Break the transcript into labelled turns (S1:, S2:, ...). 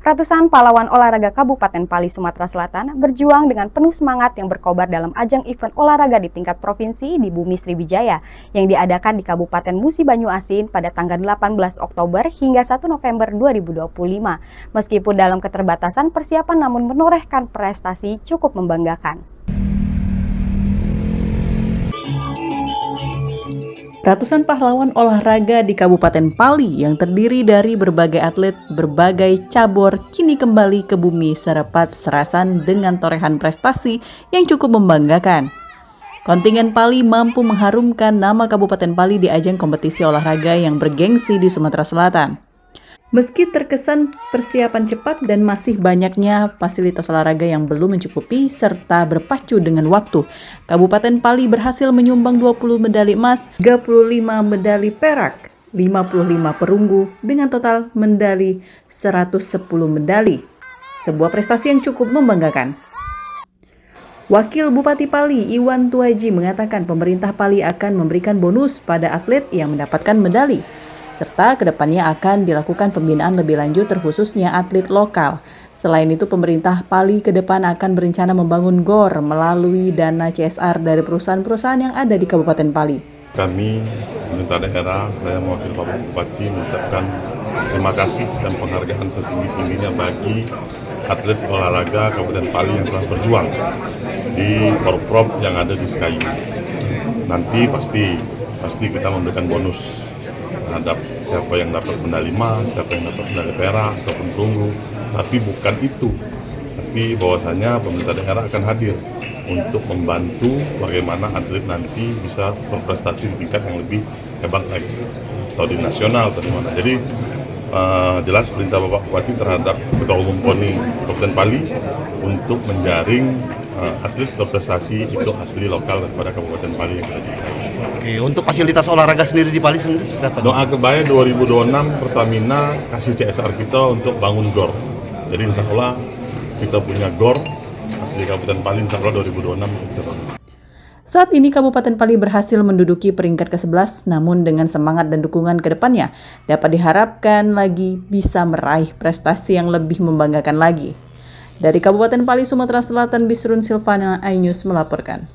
S1: Ratusan pahlawan olahraga Kabupaten Pali, Sumatera Selatan berjuang dengan penuh semangat yang berkobar dalam ajang event olahraga di tingkat provinsi di Bumi Sriwijaya yang diadakan di Kabupaten Musi Banyu Asin pada tanggal 18 Oktober hingga 1 November 2025. Meskipun dalam keterbatasan persiapan namun menorehkan prestasi cukup membanggakan.
S2: Ratusan pahlawan olahraga di Kabupaten Pali yang terdiri dari berbagai atlet berbagai cabur kini kembali ke bumi Serepat Serasan dengan torehan prestasi yang cukup membanggakan. Kontingen Pali mampu mengharumkan nama Kabupaten Pali di ajang kompetisi olahraga yang bergengsi di Sumatera Selatan. Meski terkesan persiapan cepat dan masih banyaknya fasilitas olahraga yang belum mencukupi serta berpacu dengan waktu, Kabupaten Pali berhasil menyumbang 20 medali emas, 35 medali perak, 55 perunggu dengan total medali 110 medali. Sebuah prestasi yang cukup membanggakan. Wakil Bupati Pali, Iwan Tuaji, mengatakan pemerintah Pali akan memberikan bonus pada atlet yang mendapatkan medali, serta kedepannya akan dilakukan pembinaan lebih lanjut terkhususnya atlet lokal. Selain itu, pemerintah Pali ke depan akan berencana membangun GOR melalui dana CSR dari perusahaan-perusahaan yang ada di Kabupaten Pali.
S3: Kami, pemerintah daerah, saya mewakili Bapak Bupati mengucapkan terima kasih dan penghargaan setinggi-tingginya bagi atlet olahraga Kabupaten Pali yang telah berjuang di Porprov yang ada di Sekayu. Nanti pasti kita memberikan bonus terhadap siapa yang dapat medali emas, siapa yang dapat medali perak ataupun perunggu. Tapi bukan itu, tapi bahwasanya pemerintah daerah akan hadir untuk membantu bagaimana atlet nanti bisa berprestasi di tingkat yang lebih hebat lagi, atau di nasional atau di mana. Jadi jelas perintah Bapak Bupati terhadap Ketua Umum KONI Kabupaten Pali untuk menjaring atlet berprestasi itu asli lokal daripada Kabupaten Pali yang kita cintai.
S4: Oke, untuk fasilitas olahraga sendiri di Pali sendiri sudah apa?
S3: Doa kebaya 2026 Pertamina kasih CSR kita untuk bangun GOR. Jadi insya Allah kita punya GOR asli Kabupaten Pali, insya Allah 2026 kita bangun.
S2: Saat ini Kabupaten Pali berhasil menduduki peringkat ke-11, namun dengan semangat dan dukungan ke depannya dapat diharapkan lagi bisa meraih prestasi yang lebih membanggakan lagi. Dari Kabupaten Pali, Sumatera Selatan, Bisrun Silvana, iNews melaporkan.